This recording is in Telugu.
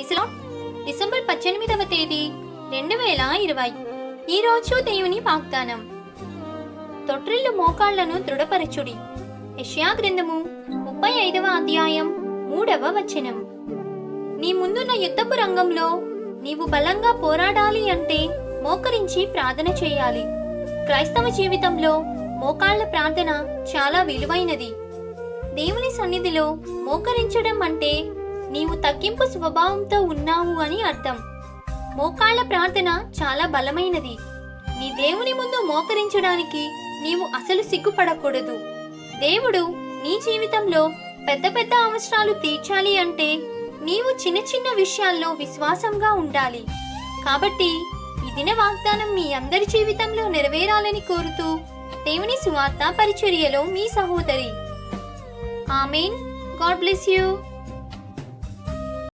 Praise lord. డిసెంబర్ 18వ తేదీ 2020. ఈరోజు దేవుని వాగ్దానం. తొట్రిల్లు మోకాళ్లను దృఢపరచుడి. యెషయా గ్రంథము 35వ అధ్యాయం 3వ వచనం. నీ ముందున్న యుద్ధపు రంగంలో నీవు బలంగా పోరాడాలి అంటే మోకరించి ప్రార్థన చేయాలి. క్రైస్తవ జీవితంలో మోకాళ్ల ప్రార్థన చాలా విలువైనది. దేవుని సన్నిధిలో మోకరించడం అంటే నీవు తగ్గింపు స్వభావంతో ఉన్నావు అని అర్థం. మోకాళ్ల ప్రార్థన చాలా బలమైనది. నీ దేవుని ముందు మోకరించడానికి నీవు అసలు సిగ్గుపడకూడదు. దేవుడు నీ జీవితంలో పెద్ద పెద్ద అవసరాలు తీర్చాలి అంటే నీవు చిన్న చిన్న విషయాల్లో విశ్వాసంగా ఉండాలి. కాబట్టి ఈ దిన వాగ్దానం మీ అందరి జీవితంలో నెరవేరాలని కోరుతూ దేవుని సువార్త పరిచర్యలో మీ సహోదరి. ఆమేన్. God bless you.